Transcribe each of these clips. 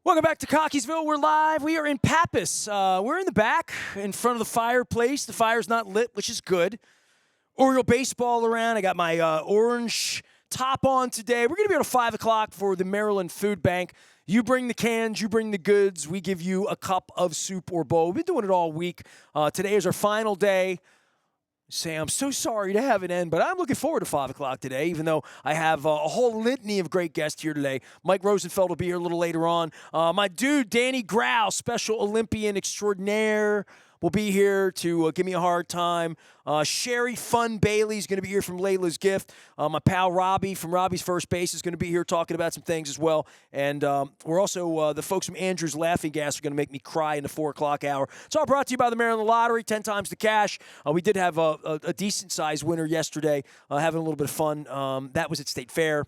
Welcome back to Cockeysville. We're live. We are in Pappas. We're in the back in front of the fireplace. The fire's not lit, which is good. Oriole baseball around. I got my orange top on today. We're going to be here at 5 o'clock for the Maryland Food Bank. You bring the cans, you bring the goods. We give you a cup of soup or bowl. We've been doing it all week. Today is our final day. Say, I'm so sorry to have it end, but I'm looking forward to 5 o'clock today, even though I have a whole litany of great guests here today. Mike Rosenfeld will be here a little later on. My dude, Danny Grau, Special Olympian extraordinaire, will be here to give me a hard time. Sherry Fun Bailey is going to be here from Layla's Gift. My pal Robbie from Robbie's First Base is going to be here talking about some things as well. And we're also, the folks from Andrew's Laughing Gas are going to make me cry in the 4 o'clock hour. It's all brought to you by the Maryland Lottery, 10 times the cash. We did have a decent-sized winner yesterday, having a little bit of fun. That was at State Fair.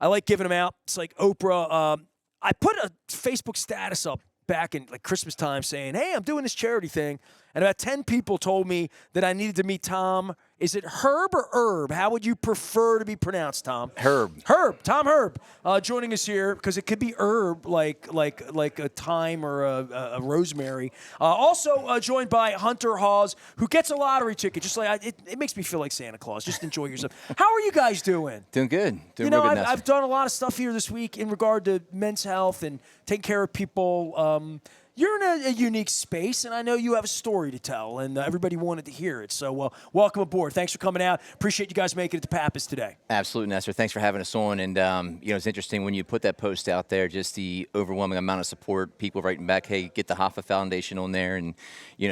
I like giving them out. It's like Oprah. I put a Facebook status up back in like Christmas time saying, hey, I'm doing this charity thing. And about 10 people told me that I needed to meet Tom. Is it Herb or Herb? How would you prefer to be pronounced, Tom? Herb. Herb. Tom Herb joining us here because it could be herb like a thyme or a rosemary. Also joined by Hunter Hawes, who gets a lottery ticket. Just like it makes me feel like Santa Claus. Just enjoy yourself. How are you guys doing? Doing good. You know, I've done a lot of stuff here this week in regard to men's health and taking care of people. You're in a unique space, and I know you have a story to tell, and everybody wanted to hear it. So welcome aboard. Thanks for coming out. Appreciate you guys making it to Pappas today. Absolutely, Nestor. Thanks for having us on. And, it's interesting when you put that post out there, just the overwhelming amount of support, people writing back, hey, get the HOFFA Foundation on there and,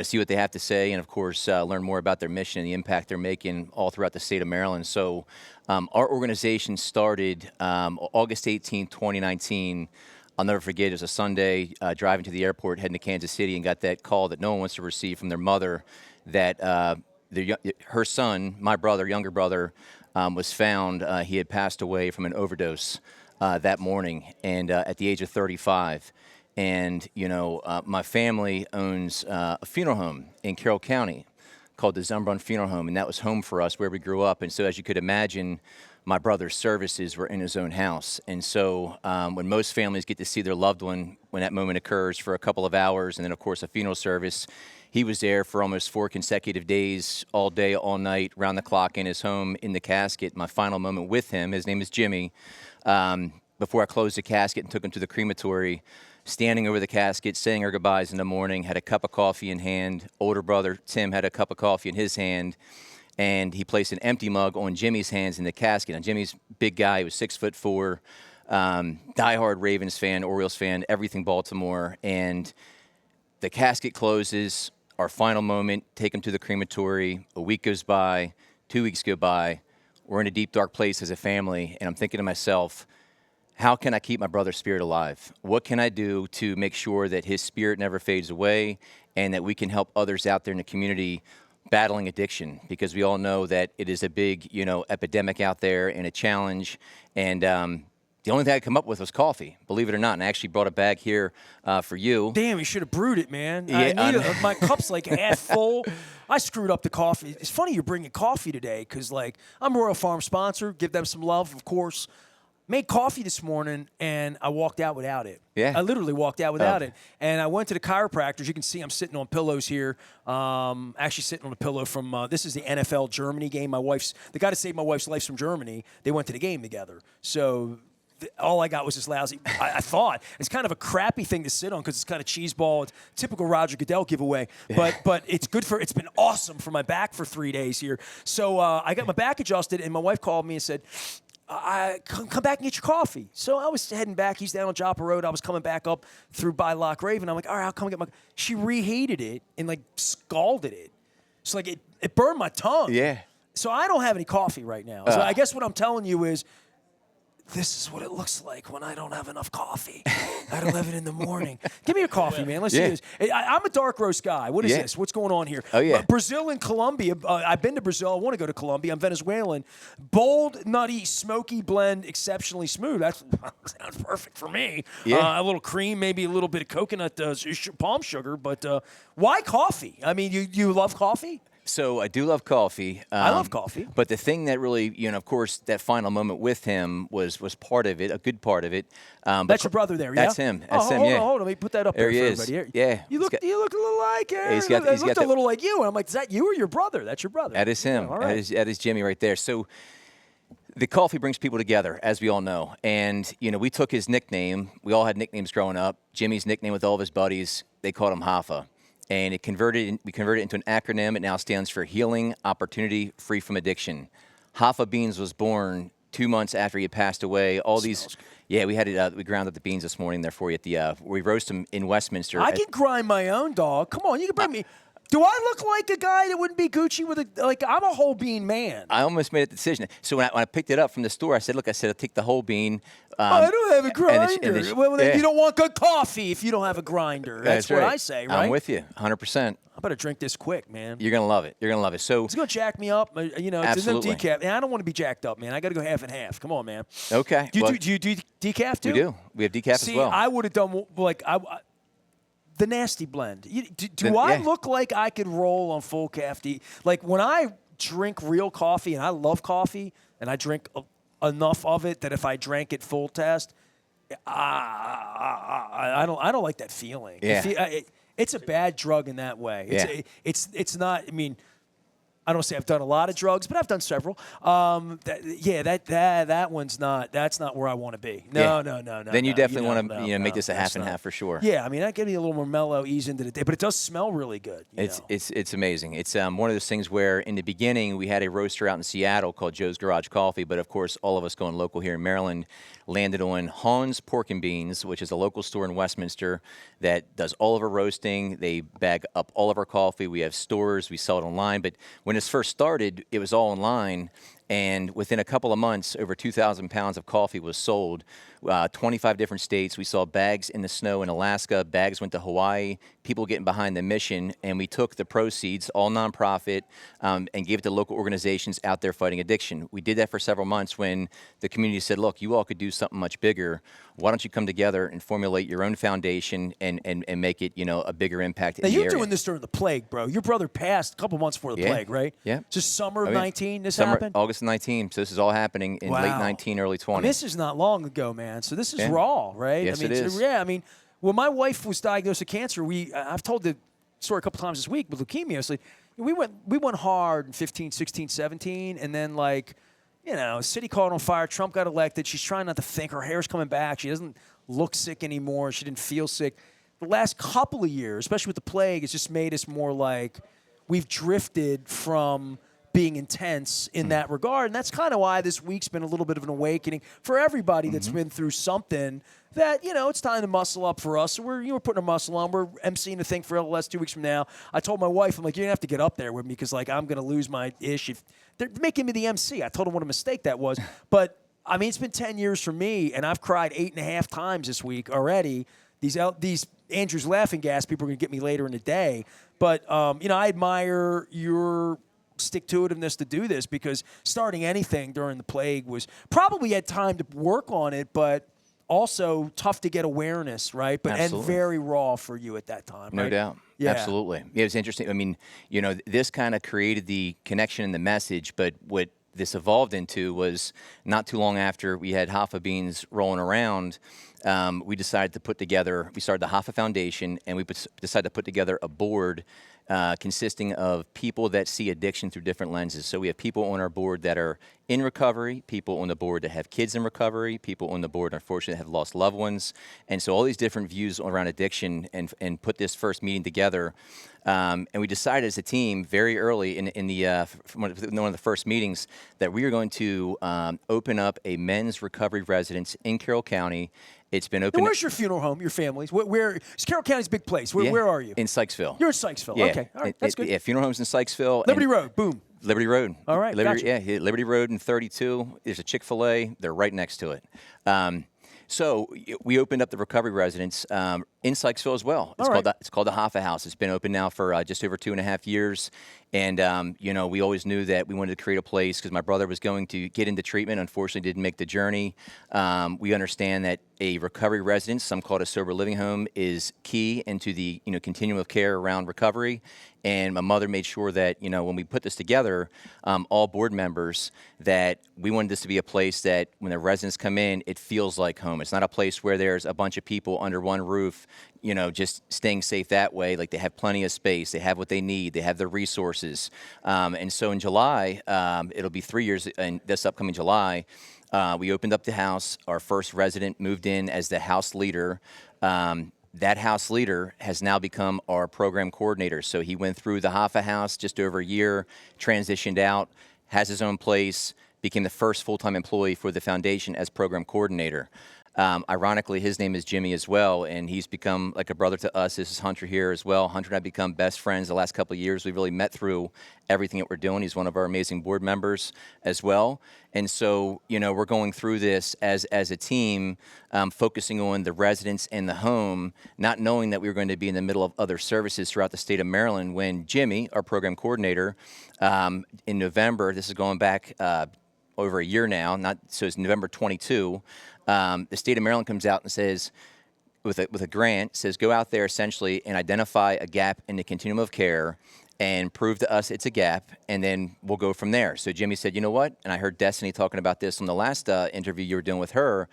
see what they have to say. And, of course, learn more about their mission and the impact they're making all throughout the state of Maryland. So our organization started August 18, 2019. I'll never forget, it was a Sunday, driving to the airport, heading to Kansas City, and got that call that no one wants to receive from their mother that her son, my brother, younger brother, was found. He had passed away from an overdose that morning, and at the age of 35. And, my family owns a funeral home in Carroll County called the Zumbrun Funeral Home, and that was home for us where we grew up. And so as you could imagine, my brother's services were in his own house. And so when most families get to see their loved one when that moment occurs for a couple of hours, and then, of course, a funeral service, he was there for almost 4 consecutive days, all day, all night, round the clock in his home, in the casket. My final moment with him, his name is Jimmy, before I closed the casket and took him to the crematory, standing over the casket, saying our goodbyes in the morning, had a cup of coffee in hand. Older brother Tim had a cup of coffee in his hand. And he placed an empty mug on Jimmy's hands in the casket. And Jimmy's big guy, he was 6'4", diehard Ravens fan, Orioles fan, everything Baltimore. And the casket closes, our final moment, take him to the crematory. A week goes by, 2 weeks go by. We're in a deep, dark place as a family. And I'm thinking to myself, how can I keep my brother's spirit alive? What can I do to make sure that his spirit never fades away and that we can help others out there in the community battling addiction, because we all know that it is a big, epidemic out there and a challenge. And the only thing I could come up with was coffee, believe it or not. And I actually brought a bag here for you. Damn, you should have brewed it, man. Yeah, my cup's like half full. I screwed up the coffee. It's funny you're bringing coffee today because, I'm a Royal Farm sponsor. Give them some love, of course. Made coffee this morning, and I walked out without it. Yeah. I literally walked out without it. And I went to the chiropractor. As you can see, I'm sitting on pillows here. Actually sitting on a pillow from, this is the NFL Germany game. The guy that saved my wife's life from Germany, they went to the game together. So all I got was this lousy, I thought. It's kind of a crappy thing to sit on because it's kind of cheeseball. It's typical Roger Goodell giveaway. But it's it's been awesome for my back for 3 days here. So I got my back adjusted, and my wife called me and said, come back and get your coffee. So I was heading back. He's down on Joppa Road. I was coming back up through by Loch Raven. I'm like, all right, I'll come get my. She reheated it and scalded it. So it burned my tongue. Yeah. So I don't have any coffee right now. So I guess what I'm telling you is, this is what it looks like when I don't have enough coffee at 11 in the morning. Give me a coffee, man. Let's see this. I'm a dark roast guy. What is this? What's going on here? Oh, yeah. Brazil and Colombia. I've been to Brazil. I want to go to Colombia. I'm Venezuelan. Bold, nutty, smoky blend, exceptionally smooth. That sounds perfect for me. Yeah. A little cream, maybe a little bit of coconut palm sugar. But why coffee? I mean, you love coffee? So I do love coffee. I love coffee. But the thing that really, of course, that final moment with him was part of it, a good part of it. That's your brother there, yeah? That's him. That's him, hold yeah. on, hold on. Let me put that up there There he for is. everybody. Yeah. You look a little like him. He's It got looked the- a little like you. And I'm like, is that you or your brother? That's your brother. That is him. Yeah, all right. That is Jimmy right there. So the coffee brings people together, as we all know. And, we took his nickname. We all had nicknames growing up. Jimmy's nickname with all of his buddies, they called him HOFFA. And we converted it into an acronym. It now stands for Healing Opportunity Free from Addiction. HOFFA Beans was born 2 months after he had passed away. All these, yeah, we had it. We ground up the beans this morning there for you at the. We roast them in Westminster. I can grind my own, dog. Come on, you can bring me. Do I look like a guy that wouldn't be Gucci with I'm a whole bean man. I almost made a decision. So when I picked it up from the store, I said, "Look, I'll take the whole bean." I don't have a grinder. Yeah. You don't want good coffee if you don't have a grinder. That's what right. I say, right? I'm with you, 100%. I better drink this quick, man. You're gonna love it. You're gonna love it. So it's gonna jack me up. It's Absolutely. no decaf. And I don't want to be jacked up, man. I got to go half and half. Come on, man. Okay. Do you do decaf too? We do. We have decaf See, as well. I would have done the nasty blend. Do I look like I could roll on full caffeine? Like when I drink real coffee, and I love coffee, and I drink enough of it that if I drank it full test, I don't like that feeling. Yeah. It's a bad drug in that way. It's not. I mean, I don't say I've done a lot of drugs, but I've done several. That one's not. That's not where I want to be. No. Then you definitely want to make this a half and half for sure. Yeah, I mean, that gives me a little more mellow, ease into the day, but it does smell really good. It's amazing. It's one of those things where in the beginning we had a roaster out in Seattle called Joe's Garage Coffee, but of course all of us going local here in Maryland landed on Hahn's Pork and Beans, which is a local store in Westminster that does all of our roasting. They bag up all of our coffee. We have stores. We sell it online. But when this first started, it was all online. And within a couple of months, over 2,000 pounds of coffee was sold. 25 different states. We saw bags in the snow in Alaska. Bags went to Hawaii. People getting behind the mission. And we took the proceeds, all nonprofit, and gave it to local organizations out there fighting addiction. We did that for several months when the community said, look, you all could do something much bigger. Why don't you come together and formulate your own foundation and make it, a bigger impact in the area? Now, you're doing this during the plague, bro. Your brother passed a couple months before the plague, right? Yeah. Just summer of 19 this happened? August 19. So this is all happening in late 19, early 20. I mean, this is not long ago, man. So this is raw, right? Yes, I mean, it is. I mean, when my wife was diagnosed with cancer, I've told the story a couple times this week with leukemia. It's like, we went hard in 15, 16, 17, and then city caught on fire. Trump got elected. She's trying not to think. Her hair's coming back. She doesn't look sick anymore. She didn't feel sick. The last couple of years, especially with the plague, it's just made us more like we've drifted from being intense in that regard. And that's kind of why this week's been a little bit of an awakening for everybody that's been through something that, it's time to muscle up for us. So we're putting our muscle on. We're emceeing a thing for LLS 2 weeks from now. I told my wife, I'm like, you're going to have to get up there with me because, I'm going to lose my ish. They're making me the MC. I told them what a mistake that was. But, I mean, it's been 10 years for me, and I've cried 8.5 times this week already. These Andrew's laughing gas people are going to get me later in the day. But, I admire your stick-to-itiveness to do this because starting anything during the plague was probably had time to work on it, but also tough to get awareness, right? But Absolutely. And very raw for you at that time, No right? doubt. Yeah. Absolutely. Yeah, it's interesting. I mean, this kind of created the connection and the message, but what this evolved into was not too long after we had HOFFA Beans rolling around, we decided to we started the HOFFA Foundation, and we decided to put together a board consisting of people that see addiction through different lenses. So we have people on our board that are in recovery, people on the board that have kids in recovery, people on the board, unfortunately, that have lost loved ones. And so all these different views around addiction and put this first meeting together. And we decided as a team very early in one of the first meetings that we are going to open up a men's recovery residence in Carroll County. It's been open. Now, where's your funeral home, your family's? Where Carroll County's a big place. Where are you? In Sykesville. You're in Sykesville. Yeah. Okay. All right. That's good. Yeah, funeral homes in Sykesville. Liberty Road. Boom. Liberty Road. All right. Liberty, gotcha. Yeah, Liberty Road and 32. There's a Chick-fil-A. They're right next to it. So we opened up the recovery residence In Sykesville as well. It's called the HOFFA House. It's been open now for just over 2.5 years. And, we always knew that we wanted to create a place because my brother was going to get into treatment. Unfortunately, didn't make the journey. We understand that a recovery residence, some call it a sober living home, is key into the, continuum of care around recovery. And my mother made sure that, when we put this together, all board members, that we wanted this to be a place that when the residents come in, it feels like home. It's not a place where there's a bunch of people under one roof, just staying safe that way. Like, they have plenty of space. They have what they need. They have the resources. And so in July, it'll be 3 years, and this upcoming July, we opened up the house. Our first resident moved in as the house leader. That house leader has now become our program coordinator. So he went through the HOFFA House just over a year, transitioned out, has his own place, became the first full-time employee for the foundation as program coordinator. Ironically, his name is Jimmy as well, and he's become like a brother to us. This is Hunter here as well. Hunter and I have become best friends the last couple of years. We've really met through everything that we're doing. He's one of our amazing board members as well. And so, we're going through this as a team, focusing on the residents and the home, not knowing that we were going to be in the middle of other services throughout the state of Maryland when Jimmy, our program coordinator, in November, this is going back over a year now, so it's November 22, the state of Maryland comes out and says, with a grant, says go out there essentially and identify a gap in the continuum of care and prove to us it's a gap, and then we'll go from there. So Jimmy said, you know what? And I heard Destiny talking about this on the last interview you were doing with her,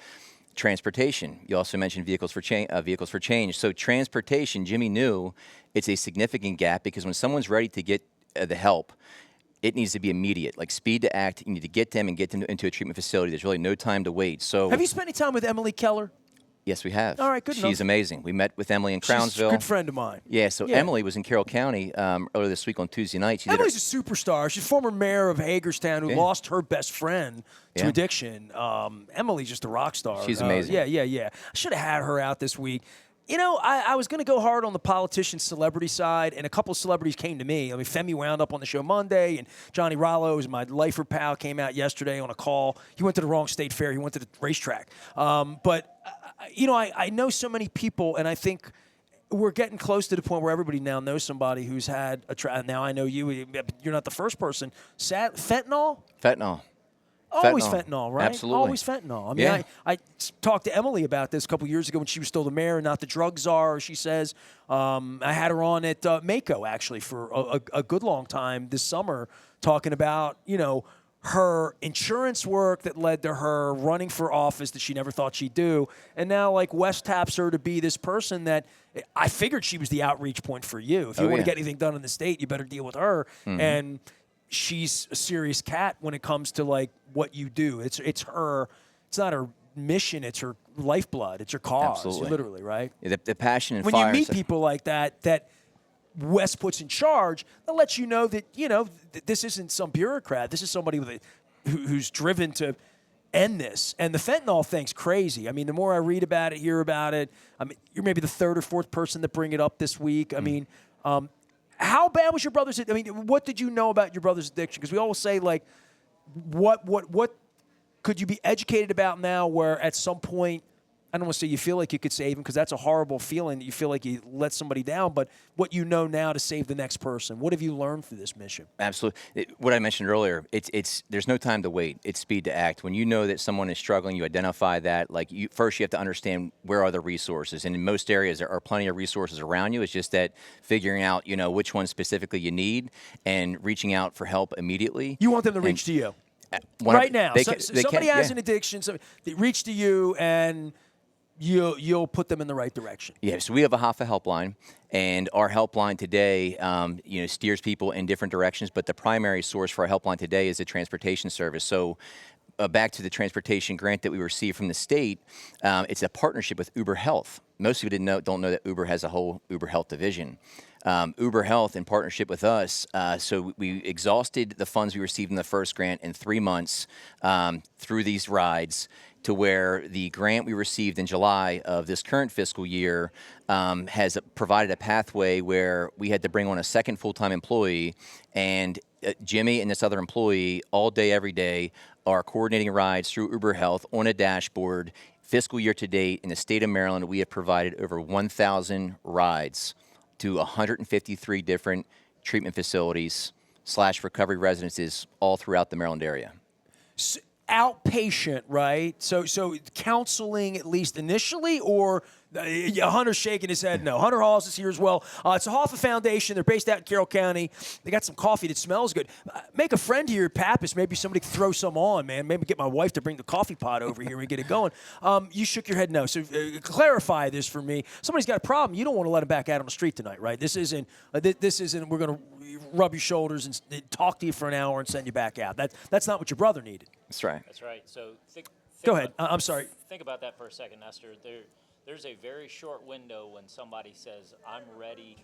transportation. You also mentioned vehicles for change. So transportation, Jimmy knew it's a significant gap because when someone's ready to get the help, it needs to be immediate, like speed to act. You need to get them and get them into a treatment facility. There's really no time to wait. So, have you spent any time with Emily Keller? Yes, we have. All right, good enough. She's amazing. We met with Emily in Crownsville. She's a good friend of mine. Yeah, so Emily was in Carroll County earlier this week on Tuesday night. Emily's a superstar. She's former mayor of Hagerstown who lost her best friend to addiction. Emily's just a rock star. She's amazing. Yeah. I should have had her out this week. I was going to go hard on the politician celebrity side, and a couple of celebrities came to me. I mean, Femi wound up on the show Monday, and Johnny Rollo, who's my lifer pal, came out yesterday on a call. He went to the wrong state fair. He went to the racetrack. But I know so many people, and I think we're getting close to the point where everybody now knows somebody who's had a now I know you. You're not the first person. Fentanyl? Fentanyl. Always fentanyl, right? Absolutely. Always fentanyl. I mean, I talked to Emily about this a couple years ago when she was still the mayor, not the drug czar, she says. I had her on at Mako, actually, for a good long time this summer, talking about, her insurance work that led to her running for office that she never thought she'd do. And now, Wes taps her to be this person that I figured she was the outreach point for you. If you want to get anything done in the state, you better deal with her. Mm-hmm. And she's a serious cat when it comes to what you do. It's her. It's not her mission. It's her lifeblood. It's her cause. Absolutely. Literally, right? Yeah, the passion and when fire. When you meet people like that Wes puts in charge, that lets you know that this isn't some bureaucrat. This is somebody who's driven to end this. And the fentanyl thing's crazy. I mean, the more I read about it, hear about it. I mean, you're maybe the third or fourth person to bring it up this week. I mean. How bad was your brother's? I mean, what did you know about your brother's addiction? Because we always say, what could you be educated about now where at some point, I don't want to say you feel like you could save him because that's a horrible feeling that you feel like you let somebody down, but what you know now to save the next person. What have you learned through this mission? Absolutely. What I mentioned earlier, there's no time to wait. It's speed to act. When you know that someone is struggling, you identify that. First you have to understand where are the resources. And in most areas, there are plenty of resources around you. It's just that figuring out, which ones specifically you need and reaching out for help immediately. You want them to reach to you right now. Somebody has an addiction, so they reach to you and you'll put them in the right direction. Yeah, so we have a HOFFA helpline, and our helpline today, steers people in different directions, but the primary source for our helpline today is the transportation service. So back to the transportation grant that we received from the state, it's a partnership with Uber Health. Most people don't know that Uber has a whole Uber Health division. Uber Health, in partnership with us, so we exhausted the funds we received in the first grant in 3 months through these rides, to where the grant we received in July of this current fiscal year has provided a pathway where we had to bring on a second full-time employee, and Jimmy and this other employee all day, every day, are coordinating rides through Uber Health on a dashboard fiscal year to date in the state of Maryland, we have provided over 1,000 rides to 153 different treatment facilities / recovery residences all throughout the Maryland area. Outpatient, right? So counseling at least initially, or Hunter's shaking his head no. Hunter Halls is here as well. It's a HOFFA Foundation. They're based out in Carroll County. They got some coffee that smells good. Make a friend here at Pappas. Maybe somebody can throw some on, man. Maybe get my wife to bring the coffee pot over here and get it going. You shook your head no. So clarify this for me. Somebody's got a problem. You don't want to let them back out on the street tonight, right? This isn't we're going to rub your shoulders and talk to you for an hour and send you back out. That's not what your brother needed. That's right. That's right. So Go ahead. I'm sorry. Think about that for a second, Nestor. There's a very short window when somebody says, I'm ready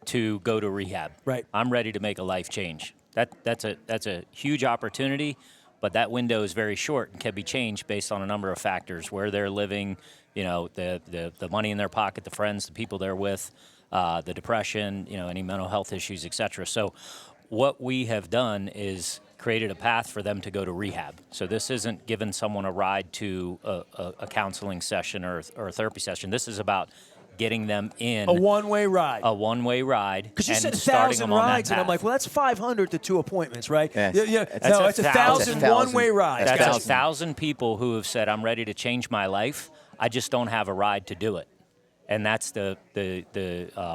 to go to rehab. Right. I'm ready to make a life change. That's a huge opportunity, but that window is very short and can be changed based on a number of factors: where they're living, the money in their pocket, the friends, the people they're with, the depression, any mental health issues, etc. So what we have done is created a path for them to go to rehab. So this isn't giving someone a ride to a counseling session or a therapy session. This is about getting them in a one-way ride. A one-way ride. Because you said starting 1,000 them on that rides, and I'm like, well, that's 500 to 2 appointments, right? Yes. No, it's 1,000 one-way rides. That's Gotcha. 1,000 people who have said, I'm ready to change my life. I just don't have a ride to do it. And that's the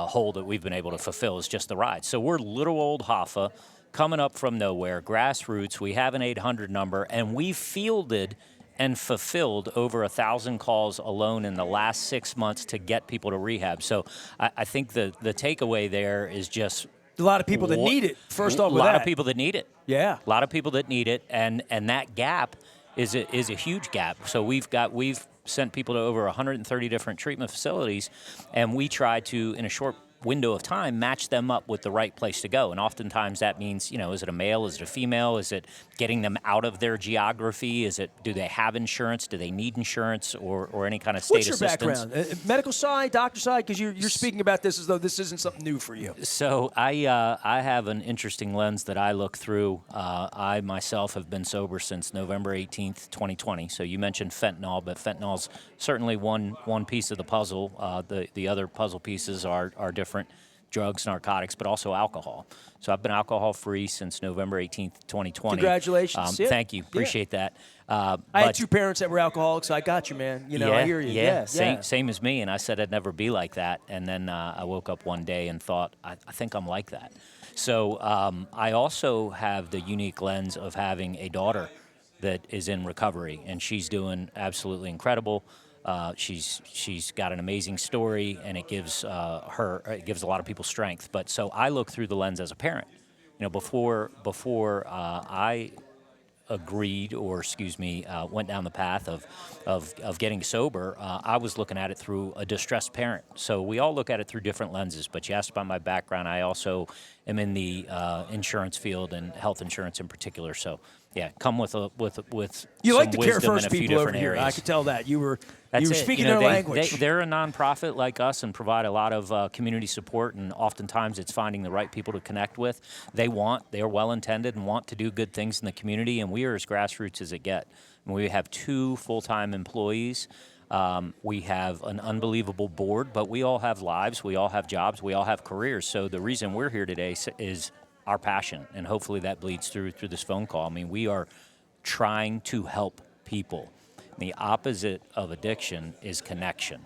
hole that we've been able to fulfill, is just the ride. So we're little old HOFFA, coming up from nowhere, grassroots. We have an 800 number, and we fielded and fulfilled over 1,000 calls alone in the last 6 months to get people to rehab. So I think the takeaway there is just a lot of people that need it. First off, a lot of people that need it. Yeah, a lot of people that need it, and that gap is a huge gap. So we've sent people to over 130 different treatment facilities, and we try to, in a short window of time, match them up with the right place to go. And oftentimes that means, is it a male? Is it a female? Is it getting them out of their geography? Do they have insurance? Do they need insurance or any kind of state assistance? What's your background? Medical side, doctor side? Because you're speaking about this as though this isn't something new for you. So I have an interesting lens that I look through. I myself have been sober since November 18th, 2020. So you mentioned fentanyl, but fentanyl's certainly one piece of the puzzle. The other puzzle pieces are different. Drugs, narcotics, but also alcohol. So I've been alcohol-free since November 18th, 2020. Congratulations. Thank you. Appreciate that. I had 2 parents that were alcoholics, so I got you, man. I hear you. Yeah. Same as me, and I said I'd never be like that. And then I woke up one day and thought, I think I'm like that. So I also have the unique lens of having a daughter that is in recovery, and she's doing absolutely incredible. She's got an amazing story, and it gives a lot of people strength. But so I look through the lens as a parent. Before I agreed, or went down the path of getting sober, I was looking at it through a distressed parent. So we all look at it through different lenses. But you asked about my background. I also am in the insurance field, and health insurance in particular. So yeah, come with you some like to care wisdom first in a few people over different here. areas. I could tell that you were That's it. speaking their language. They're a nonprofit like us and provide a lot of community support, and oftentimes it's finding the right people to connect with. They are well-intended and want to do good things in the community, and we are as grassroots as it gets. We have 2 full-time employees. We have an unbelievable board, but we all have lives, we all have jobs, we all have careers. So the reason we're here today is our passion, and hopefully that bleeds through this phone call. I mean, we are trying to help people. The opposite of addiction is connection.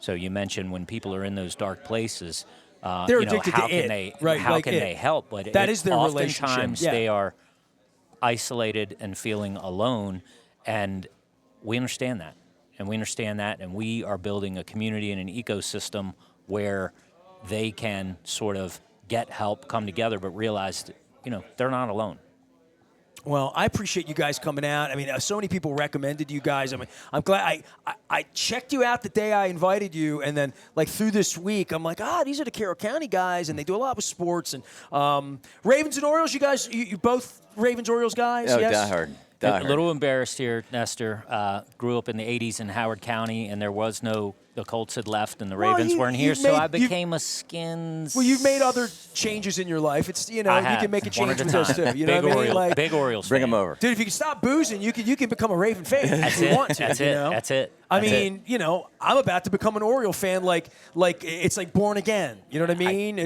So you mentioned when people are in those dark places, they're addicted how to can it. they Right, how like can it. they help? But that is their relationship. Oftentimes Yeah. they are isolated and feeling alone, and we understand that. And we are building a community and an ecosystem where they can sort of get help, come together, but realize that, they're not alone. Well, I appreciate you guys coming out. I mean, so many people recommended you guys. I mean, I'm glad I checked you out the day I invited you, and then through this week, I'm like, these are the Carroll County guys, and they do a lot with sports and Ravens and Orioles. You guys, you both Ravens Orioles guys? Oh, yes? diehard. A little embarrassed here, Nestor. Grew up in the 80s in Howard County, and there was no, the Colts had left and the Ravens weren't here, so I became a Skins. Well, you've made other changes in your life. It's, you can make a change with those too. You know what I mean? Like, big Orioles Bring fan. them over. Dude, if you can stop boozing, you can become a Raven fan if you want to. That's you it. know? That's it. I mean, I'm about to become an Oriole fan like it's like born again. You know what I mean?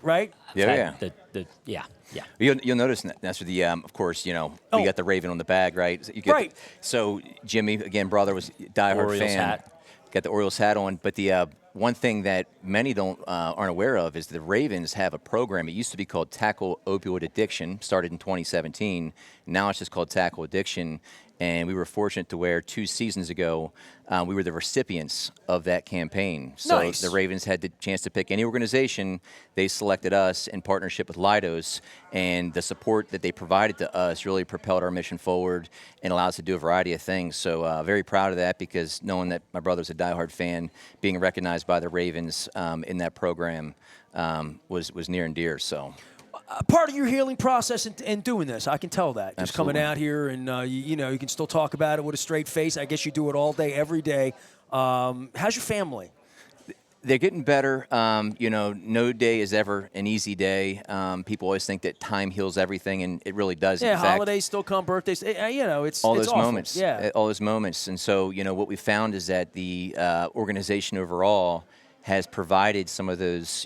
Right? Yeah. Yeah. You'll notice, Nestor, of course, we got the Raven on the bag, right? Right. So Jimmy, again, brother was a diehard Orioles fan. hat. Got the Orioles hat on, but the one thing that many aren't aware of is the Ravens have a program. It used to be called Tackle Opioid Addiction, started in 2017. Now it's just called Tackle Addiction. And we were fortunate to where 2 seasons ago, we were the recipients of that campaign. So Nice. the Ravens had the chance to pick any organization. They selected us in partnership with Leidos, and the support that they provided to us really propelled our mission forward and allowed us to do a variety of things. So very proud of that, because knowing that my brother's a diehard fan, being recognized by the Ravens in that program was near and dear. So. Part of your healing process in doing this, I can tell that. Just Absolutely. coming out here and you can still talk about it with a straight face. I guess you do it all day, every day. How's your family? They're getting better. No day is ever an easy day. People always think that time heals everything, and it really doesn't. Yeah, In fact, holidays still come, birthdays. It's all those awful. moments. Yeah, all those moments. And so, what we found is that the organization overall has provided some of those,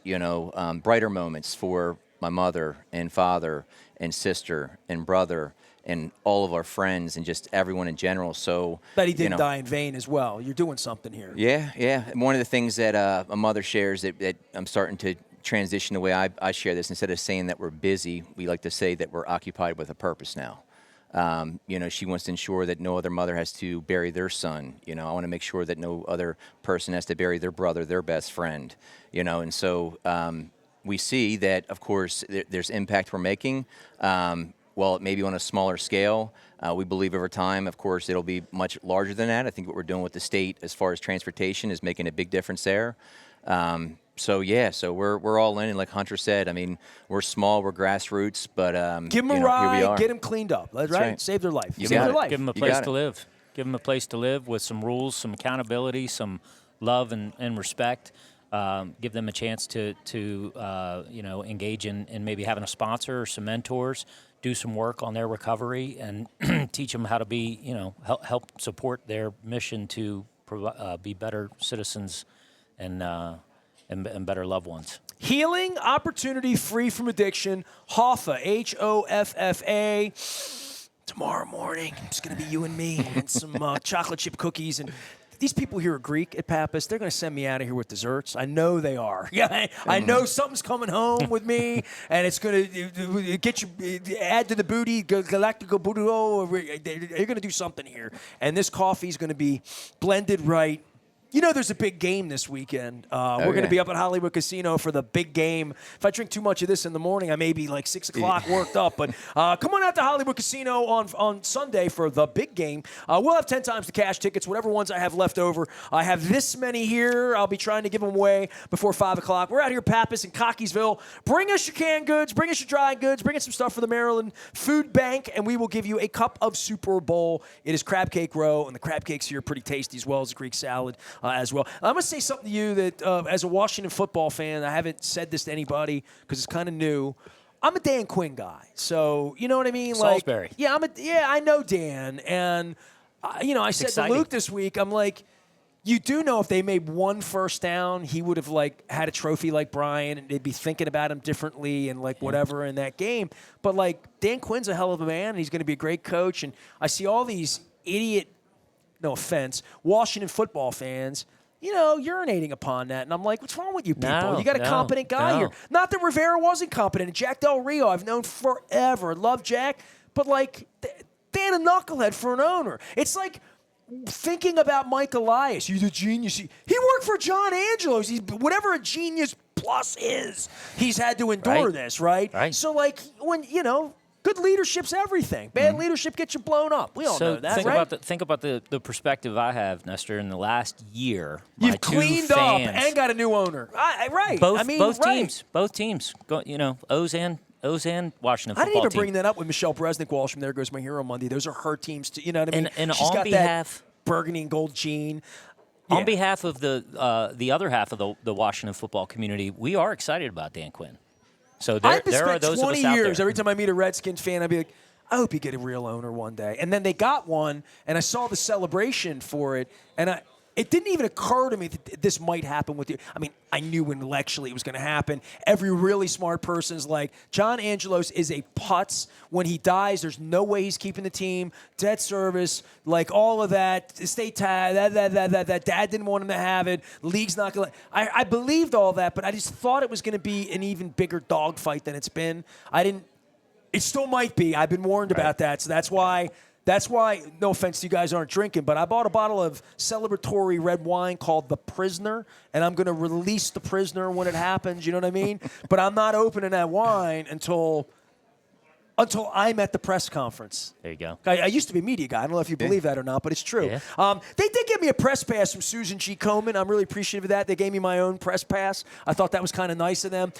brighter moments for my mother and father and sister and brother and all of our friends and just everyone in general. So bet he didn't die in vain as well. You're doing something here. Yeah. And one of the things that a mother shares that I'm starting to transition the way I share this, instead of saying that we're busy, we like to say that we're occupied with a purpose now. She wants to ensure that no other mother has to bury their son. I want to make sure that no other person has to bury their brother, their best friend. And so we see that, of course, there's impact we're making. While it may be on a smaller scale, we believe over time, of course, it'll be much larger than that. I think what we're doing with the state as far as transportation is making a big difference there. So we're all in, and like Hunter said, I mean, we're small, we're grassroots, but give them a here we ride, are. get them cleaned up. That's right. Save their life. You Save got their it. life. Give them a place to live. Give them a place to live with some rules, some accountability, some love and respect. Give them a chance to engage in maybe having a sponsor or some mentors, do some work on their recovery, and teach them how to be, help support their mission to be better citizens and better loved ones. Healing, opportunity, free from addiction. HOFFA, HOFFA. Tomorrow morning, it's going to be you and me and some chocolate chip cookies. And these people here are Greek at Pappas. They're going to send me out of here with desserts. I know they are. Yeah, I know something's coming home with me, and it's going to get you, add to the booty, Galactico Budo. They're going to do something here. And this coffee is going to be blended right. There's a big game this weekend. We're going to be up at Hollywood Casino for the big game. If I drink too much of this in the morning, I may be like 6 o'clock worked up. But come on out to Hollywood Casino on Sunday for the big game. We'll have 10 times the cash tickets, whatever ones I have left over. I have this many here. I'll be trying to give them away before 5 o'clock. We're out here, Pappas and Cockeysville. Bring us your canned goods. Bring us your dry goods. Bring us some stuff for the Maryland Food Bank, and we will give you a cup of Super Bowl. It is crab cake row, and the crab cakes here are pretty tasty, as well as the Greek salad. As well. I'm going to say something to you that, as a Washington football fan, I haven't said this to anybody because it's kind of new. I'm a Dan Quinn guy, so you know what I mean. Salisbury. I know Dan, and I said exciting. to Luke this week, I'm like, you do know if they made one first down, he would have had a trophy like Brian, and they'd be thinking about him differently and whatever in that game. But Dan Quinn's a hell of a man, and he's going to be a great coach. And I see all these idiot, no offense, Washington football fans, urinating upon that. And I'm like, what's wrong with you people? No, you got a competent guy here. Not that Rivera wasn't competent. And Jack Del Rio, I've known forever. Love Jack. But, Dan a knucklehead for an owner. It's like thinking about Mike Elias. He's a genius. He worked for John Angelo's. He's whatever a genius plus is. He's had to endure this, right? So, when, good leadership's everything. Bad leadership gets you blown up. We all know that, right? Think about the perspective I have, Nestor. In the last year, you've cleaned up and got a new owner. Right. Both teams. O's Those and Washington I didn't football even team. bring that up with Michelle Bresnick-Walsh from There Goes My Hero Monday. Those are her teams, too. You know what I mean? And She's on got behalf that burgundy and gold jean. On Yeah. behalf of the other half of the Washington football community, we are excited about Dan Quinn. So I've been there are spent those 20 of us out years. there. Every time I meet a Redskins fan, I'd be like, I hope you get a real owner one day. And then they got one, and I saw the celebration for it, and it didn't even occur to me that this might happen with you. I mean, I knew intellectually it was going to happen. Every really smart person is like, John Angelos is a putz. When he dies, there's no way he's keeping the team. Debt service, like all of that, estate tax, that dad didn't want him to have it. League's not going to. I believed all that, but I just thought it was going to be an even bigger dogfight than it's been. I didn't. It still might be. I've been warned about that, so that's why. No offense to you guys aren't drinking, but I bought a bottle of celebratory red wine called The Prisoner, and I'm going to release The Prisoner when it happens, you know what I mean? But I'm not opening that wine until I'm at the press conference. There you go. I used to be a media guy. I don't know if you believe that or not, but it's true. Yeah. They did give me a press pass from Susan G. Komen. I'm really appreciative of that. They gave me my own press pass. I thought that was kind of nice of them.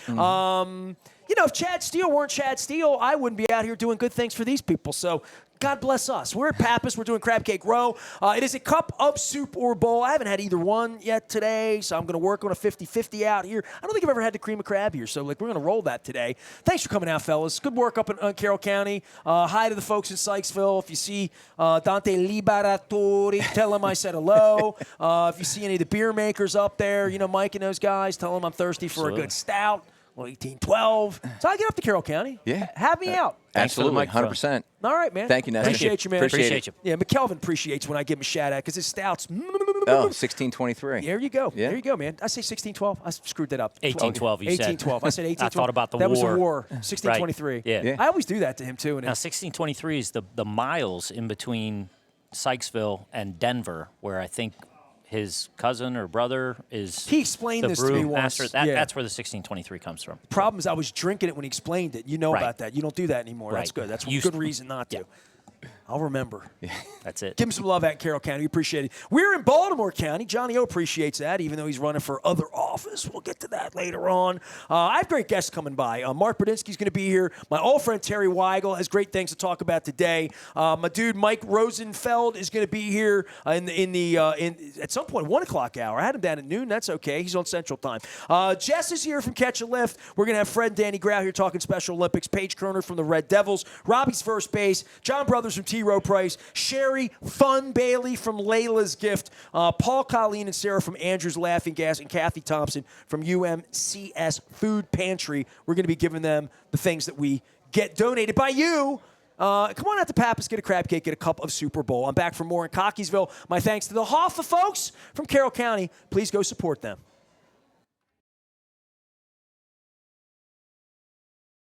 You know, if Chad Steele weren't Chad Steele, I wouldn't be out here doing good things for these people. So God bless us. We're at Pappas. We're doing Crab Cake Row. It is a cup of soup or bowl. I haven't had either one yet today, so I'm going to work on a 50-50 out here. I don't think I've ever had the cream of crab here, so we're going to roll that today. Thanks for coming out, fellas. Good work up in Carroll County. Hi to the folks in Sykesville. If you see Dante Liberatori, tell him I said hello. If you see any of the beer makers up there, you know, Mike and those guys, tell them I'm thirsty for a good stout. 1812. So I get up to Carroll County. Yeah. Have me out. Absolutely, 100%. All right, man. Thank you, Nathan. Appreciate you, man. Appreciate it. Yeah, McKelvin appreciates when I give him a shout out because his stouts. Oh, 1623. There you go. Yeah. There you go, man. I say 1612. I screwed that up. 1812, you said. 1812. I said 1812. I thought about the that war. That was a war. 1623. Right. Yeah. I always do that to him, too. Now, 1623 is the miles in between Sykesville and Denver, where I think his cousin or brother is He explained the this to me once. brewmaster. That's where the 1623 comes from. Problem is I was drinking it when he explained it. You know about that. You don't do that anymore. That's good. That's a good reason not to. I'll remember. That's it. Give him some love at Carroll County. We appreciate it. We're in Baltimore County. Johnny O appreciates that, even though he's running for other office. We'll get to that later on. I have great guests coming by. Mark Bradinsky's going to be here. My old friend Terry Weigel has great things to talk about today. My dude Mike Rosenfeld is going to be here at some point, 1 o'clock hour. I had him down at noon. That's okay. He's on Central Time. Jess is here from Catch a Lift. We're going to have Fred and Danny Grau here talking Special Olympics. Paige Kroner from the Red Devils. Robbie's First Base. John Brothers from T. Rowe Price, Sherry Fun Bailey from Layla's Gift, Paul Colleen and Sarah from Andrew's Laughing Gas, and Kathy Thompson from UMCS Food Pantry. We're going to be giving them the things that we get donated by you. Come on out to Pappas, get a crab cake, get a cup of Super Bowl. I'm back for more in Cockeysville. My thanks to the HOFFA folks from Carroll County. Please go support them.